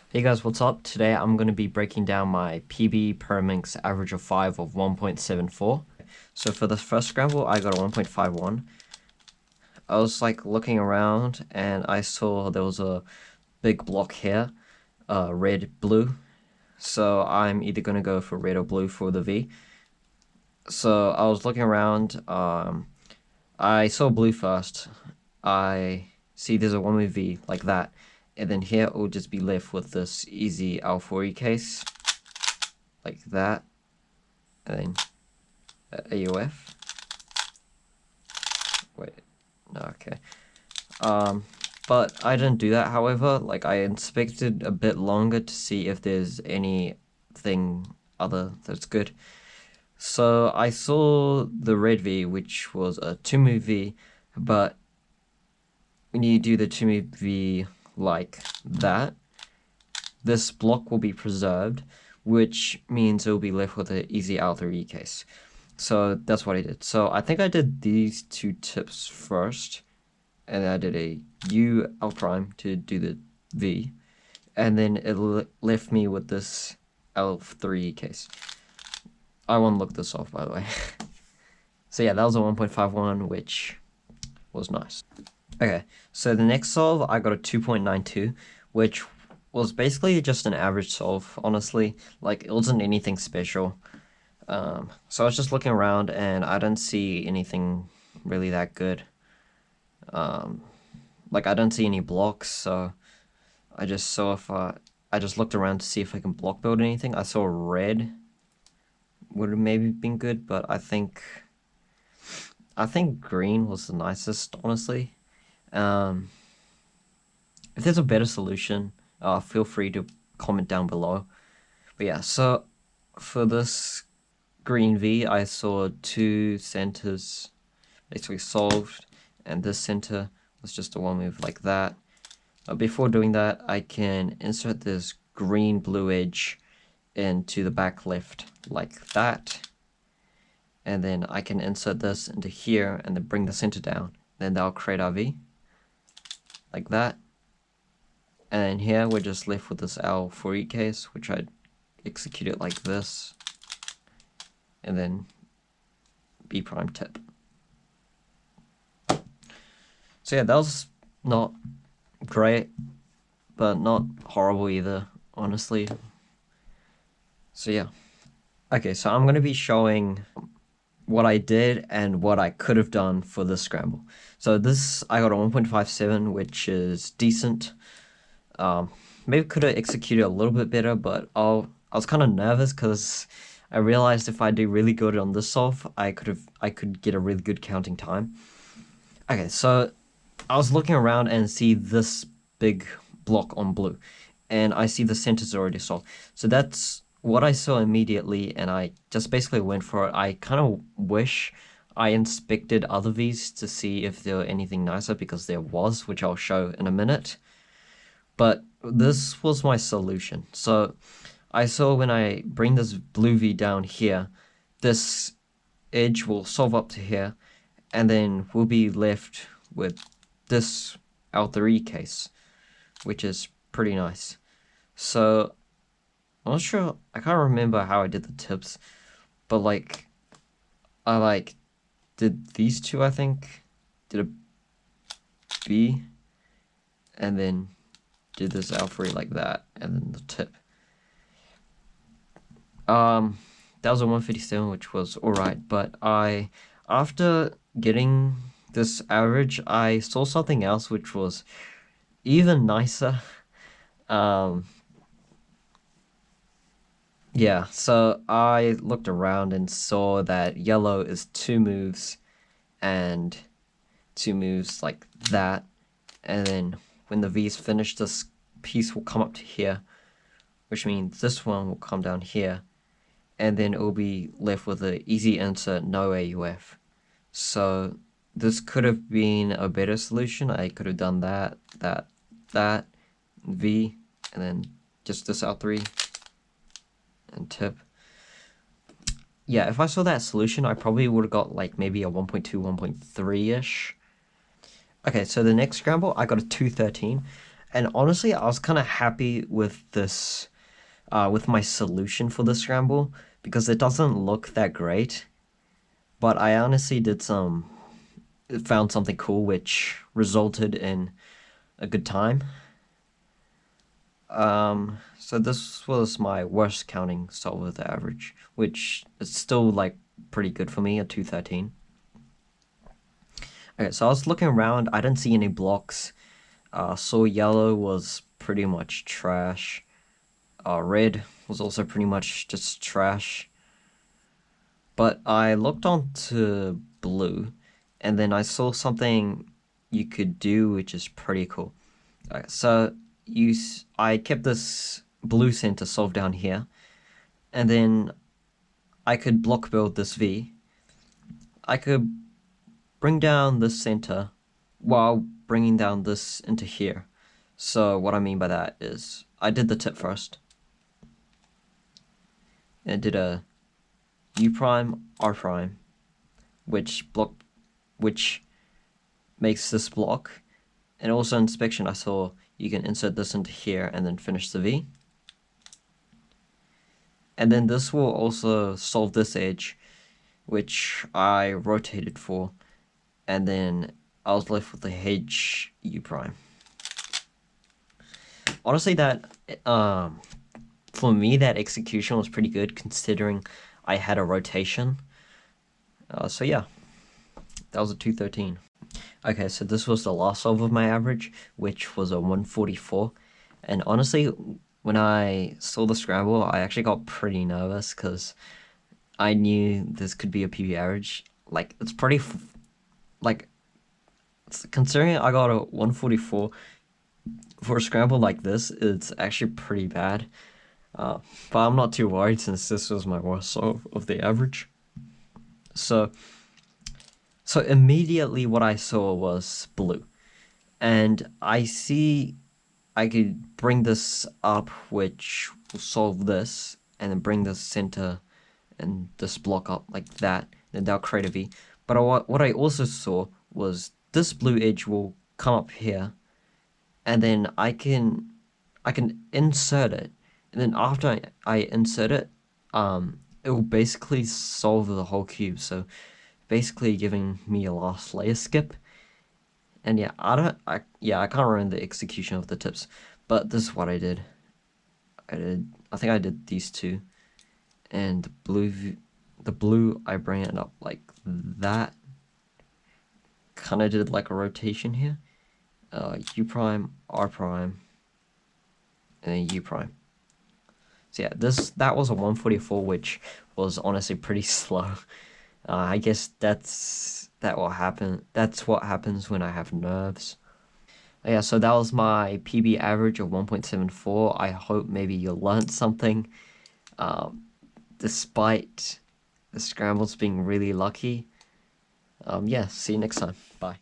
Hey guys, what's up? Today I'm going to be breaking down my PB Pyraminx average of 5 of 1.74. So for the first scramble, I got a 1.51. I was like looking around and I saw there was a big block here, red, blue. So I'm either going to go for red or blue for the V. So I was looking around, I saw blue first. I see there's a 1 V like that. And then here it will just be left with this easy L4E case, like that, and then AUF. Wait, no, okay. But I didn't do that, however, like I inspected a bit longer to see if there's anything other that's good. So I saw the red V, which was a 2-move V, but when you do the 2-move V like that, this block will be preserved, which means it will be left with an easy L3E case. So that's what I did. So I think I did these two tips first, and then I did a U L prime to do the V, and then it left me with this L3E case. I want to look this off, by the way. So yeah, that was a 1.51, which was nice. Okay, so the next solve, I got a 2.92, which was basically just an average solve, honestly. Like, it wasn't anything special. So I was just looking around, and I didn't see anything really that good. Like, I didn't see any blocks, so I just saw if I just looked around to see if I can block build anything. I saw red would have maybe been good, but I think green was the nicest, honestly. If there's a better solution, feel free to comment down below. But yeah, so for this green V, I saw two centers basically solved, and this center was just a 1-move like that. But before doing that, I can insert this green blue edge into the back left like that. And then I can insert this into here and then bring the center down. Then that'll create our V like that. And then here we're just left with this L4E case, which I'd execute it like this. And then B prime tip. So yeah, that was not great, but not horrible either, honestly. So yeah. Okay, so I'm going to be showing what I did and what I could have done for this scramble. So this, I got a 1.57, which is decent. Maybe could have executed a little bit better, but I was kind of nervous because I realized if I do really good on this solve, I could get a really good counting time. Okay, so I was looking around and see this big block on blue, and I see the centers already solved. So that's what I saw immediately, and I just basically went for it. I kind of wish I inspected other Vs to see if there were anything nicer, because there was, which I'll show in a minute. But this was my solution. So I saw when I bring this blue V down here, this edge will solve up to here, and then we'll be left with this L3 case, which is pretty nice. So I'm not sure, I can't remember how I did the tips, but like, I did these two, I think, did a B, and then did this L3 like that, and then the tip. That was a 157, which was alright, but after getting this average, I saw something else which was even nicer. Yeah, so I looked around and saw that yellow is 2 moves and 2 moves like that, and then when the V's finished, this piece will come up to here, which means this one will come down here, and then it will be left with an easy insert, no AUF. So this could have been a better solution. I could have done that, V, and then just this L3 and tip. Yeah, if I saw that solution, I probably would have got like maybe a 1.2, 1.3-ish. Okay, so the next scramble, I got a 213. And honestly, I was kind of happy with this, with my solution for the scramble because it doesn't look that great. But I honestly found something cool which resulted in a good time. So this was my worst counting solve with the average, which is still like pretty good for me, a 213. Okay, so I was looking around, I didn't see any blocks. Saw yellow was pretty much trash. Red was also pretty much just trash. But I looked on to blue, and then I saw something you could do, which is pretty cool. So I kept this blue center solved down here, and then I could block build this V. I could bring down this center while bringing down this into here. So what I mean by that is I did the tip first, and I did a U prime, R prime, which makes this block. And also inspection, I saw you can insert this into here and then finish the V. And then this will also solve this edge, which I rotated for, and then I was left with the hedge U prime. Honestly, that for me, that execution was pretty good considering I had a rotation. So yeah, that was a 213. Okay, so this was the last solve of my average, which was a 144. And honestly, when I saw the scramble, I actually got pretty nervous because I knew this could be a PB average. Like, it's pretty, like, considering I got a 144 for a scramble like this, it's actually pretty bad. But I'm not too worried since this was my worst solve of the average. So immediately what I saw was blue. And I see I could bring this up, which will solve this, and then bring the center and this block up like that, then that'll create a V. But what I also saw was this blue edge will come up here, and then I can insert it, and then after I insert it, it will basically solve the whole cube. So basically giving me a last layer skip. And yeah, I can't remember the execution of the tips, but this is what I did. I think I did these two, and the blue, I bring it up like that. Kind of did like a rotation here. U prime, R prime, and then U prime. So yeah, that was a 144, which was honestly pretty slow. I guess that's what happens when I have nerves. Yeah, so that was my PB average of 1.74. I hope maybe you learned something, despite the scrambles being really lucky. Yeah, see you next time. Bye.